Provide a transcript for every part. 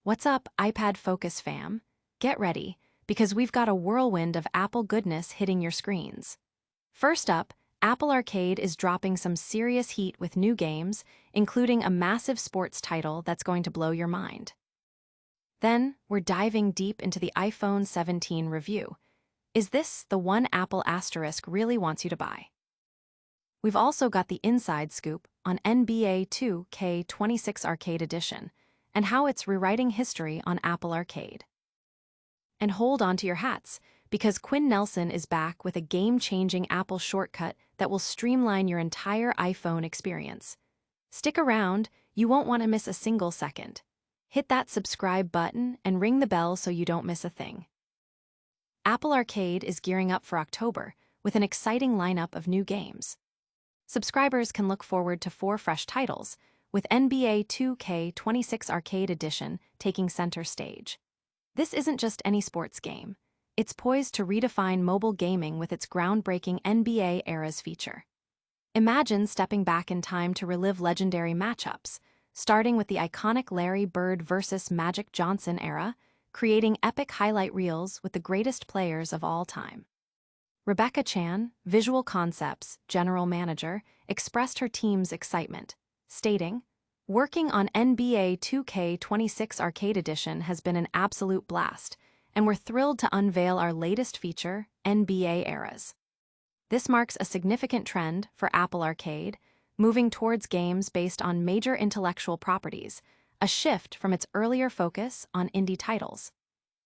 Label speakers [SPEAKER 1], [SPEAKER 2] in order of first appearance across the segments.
[SPEAKER 1] What's up, iPad Focus fam? Get ready, because we've got a whirlwind of Apple goodness hitting your screens. First up, Apple Arcade is dropping some serious heat with new games, including a massive sports title that's going to blow your mind. Then, we're diving deep into the iPhone 17 review. Is this the one Apple asterisk really wants you to buy? We've also got the inside scoop on NBA 2K26 Arcade Edition, and how it's rewriting history on Apple Arcade. And hold on to your hats, because Quinn Nelson is back with a game-changing Apple shortcut that will streamline your entire iPhone experience. Stick around, you won't want to miss a single second. Hit that subscribe button and ring the bell so you don't miss a thing. Apple Arcade is gearing up for October with an exciting lineup of new games. Subscribers can look forward to 4 fresh titles, with NBA 2K26 Arcade Edition taking center stage. This isn't just any sports game. It's poised to redefine mobile gaming with its groundbreaking NBA Eras feature. Imagine stepping back in time to relive legendary matchups, starting with the iconic Larry Bird vs. Magic Johnson era, creating epic highlight reels with the greatest players of all time. Rebecca Chan, Visual Concepts General Manager, expressed her team's excitement, stating, "Working on NBA 2K26 Arcade Edition has been an absolute blast, and we're thrilled to unveil our latest feature, NBA Eras." This marks a significant trend for Apple Arcade, moving towards games based on major intellectual properties, a shift from its earlier focus on indie titles.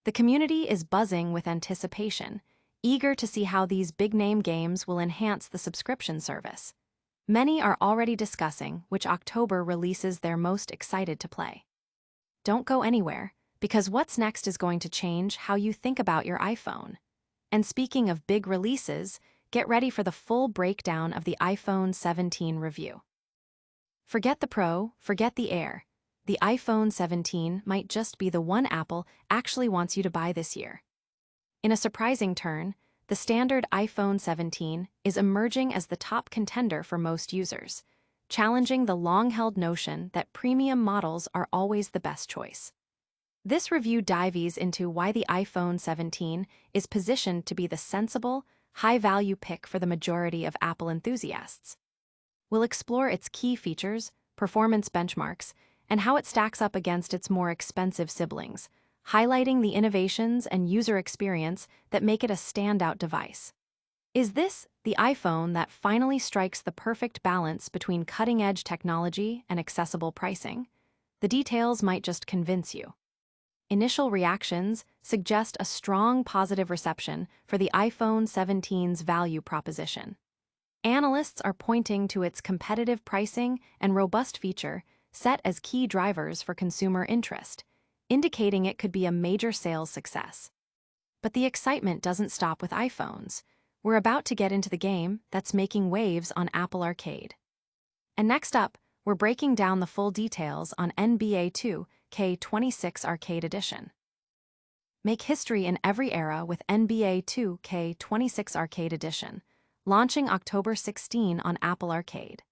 [SPEAKER 1] The community is buzzing with anticipation, eager to see how these big-name games will enhance the subscription service. Many are already discussing which October releases they're most excited to play. Don't go anywhere, because what's next is going to change how you think about your iPhone. And speaking of big releases, get ready for the full breakdown of the iPhone 17 review. Forget the Pro, forget the Air. The iPhone 17 might just be the one Apple actually wants you to buy this year. In a surprising turn, the standard iPhone 17 is emerging as the top contender for most users, challenging the long-held notion that premium models are always the best choice. This review dives into why the iPhone 17 is positioned to be the sensible, high-value pick for the majority of Apple enthusiasts. We'll explore its key features, performance benchmarks, and how it stacks up against its more expensive siblings, highlighting the innovations and user experience that make it a standout device. Is this the iPhone that finally strikes the perfect balance between cutting-edge technology and accessible pricing? The details might just convince you. Initial reactions suggest a strong positive reception for the iPhone 17's value proposition. Analysts are pointing to its competitive pricing and robust feature set as key drivers for consumer interest, indicating it could be a major sales success. But the excitement doesn't stop with iPhones. We're about to get into the game that's making waves on Apple Arcade. And next up, we're breaking down the full details on NBA 2K26 Arcade Edition. Make history in every era with NBA 2K26 Arcade Edition, launching October 16 on Apple Arcade.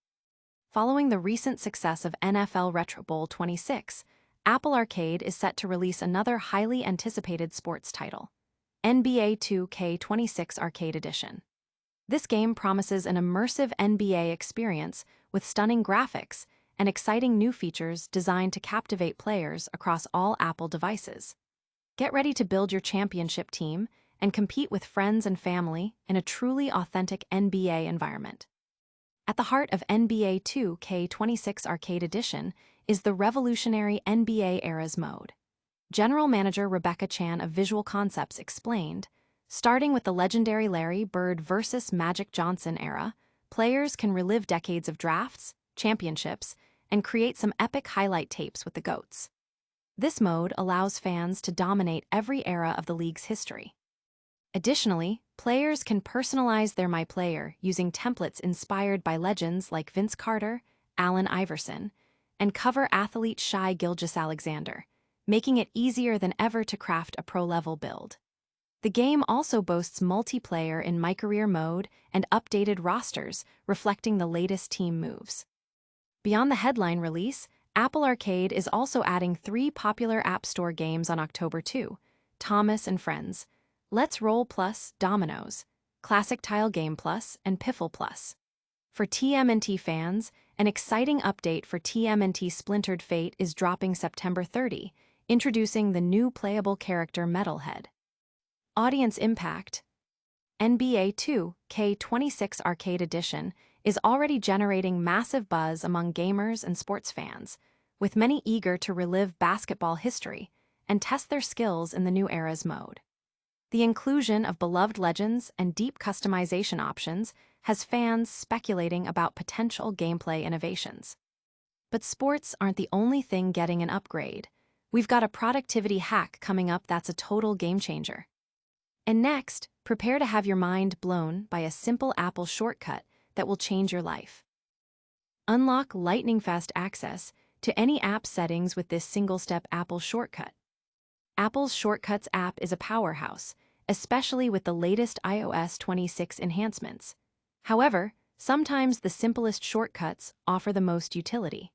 [SPEAKER 1] Following the recent success of NFL Retro Bowl 26, Apple Arcade is set to release another highly anticipated sports title, NBA 2K26 Arcade Edition. This game promises an immersive NBA experience with stunning graphics and exciting new features designed to captivate players across all Apple devices. Get ready to build your championship team and compete with friends and family in a truly authentic NBA environment. At the heart of NBA 2K26 Arcade Edition is the revolutionary NBA Eras mode. General Manager Rebecca Chan of Visual Concepts explained, "Starting with the legendary Larry Bird vs. Magic Johnson era, players can relive decades of drafts, championships, and create some epic highlight tapes with the GOATs. This mode allows fans to dominate every era of the league's history. Additionally, players can personalize their My Player using templates inspired by legends like Vince Carter, Allen Iverson, and cover athlete Shai Gilgeous-Alexander, making it easier than ever to craft a pro-level build. The game also boasts multiplayer in MyCareer mode and updated rosters reflecting the latest team moves. Beyond the headline release, Apple Arcade is also adding 3 popular App Store games on October 2, Thomas and Friends, Let's Roll Plus, Dominoes, Classic Tile Game Plus, and Piffle Plus. For TMNT fans, an exciting update for TMNT Splintered Fate is dropping September 30, introducing the new playable character Metalhead. Audience impact: NBA 2K26 Arcade Edition is already generating massive buzz among gamers and sports fans, with many eager to relive basketball history and test their skills in the new era's mode. The inclusion of beloved legends and deep customization options has fans speculating about potential gameplay innovations. But sports aren't the only thing getting an upgrade. We've got a productivity hack coming up that's a total game changer. And next, prepare to have your mind blown by a simple Apple shortcut that will change your life. Unlock lightning-fast access to any app settings with this single-step Apple shortcut. Apple's Shortcuts app is a powerhouse, especially with the latest iOS 26 enhancements. However, sometimes the simplest shortcuts offer the most utility.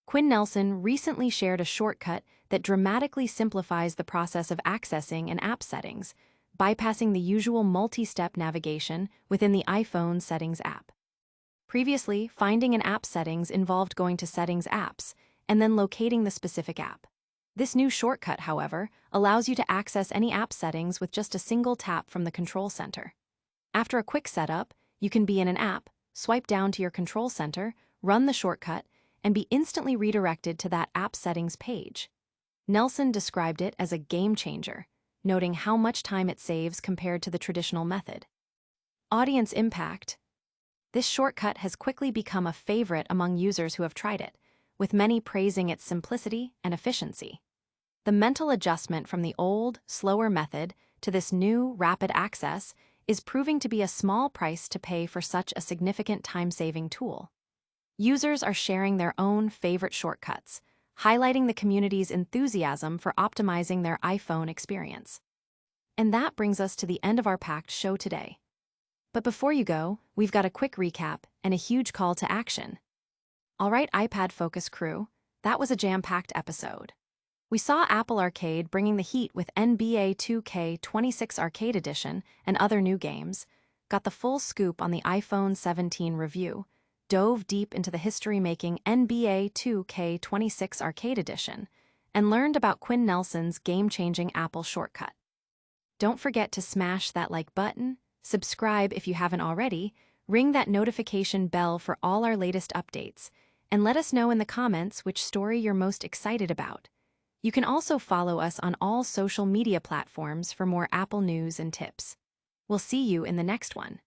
[SPEAKER 1] Quinn Nelson recently shared a shortcut that dramatically simplifies the process of accessing an app settings, bypassing the usual multi-step navigation within the iPhone Settings app. Previously, finding an app settings involved going to Settings Apps and then locating the specific app. This new shortcut, however, allows you to access any app settings with just a single tap from the control center. After a quick setup, you can be in an app, swipe down to your control center, run the shortcut, and be instantly redirected to that app settings page. Nelson described it as a game changer, noting how much time it saves compared to the traditional method. Audience impact: this shortcut has quickly become a favorite among users who have tried it, with many praising its simplicity and efficiency. The mental adjustment from the old, slower method to this new, rapid access is proving to be a small price to pay for such a significant time-saving tool. Users are sharing their own favorite shortcuts, highlighting the community's enthusiasm for optimizing their iPhone experience. And that brings us to the end of our packed show today. But before you go, we've got a quick recap and a huge call to action. All right, iPad Focus crew, that was a jam-packed episode. We saw Apple Arcade bringing the heat with NBA 2K26 Arcade Edition and other new games, got the full scoop on the iPhone 17 review, dove deep into the history-making NBA 2K26 Arcade Edition, and learned about Quinn Nelson's game-changing Apple shortcut. Don't forget to smash that like button, subscribe if you haven't already, ring that notification bell for all our latest updates, and let us know in the comments which story you're most excited about. You can also follow us on all social media platforms for more Apple news and tips. We'll see you in the next one.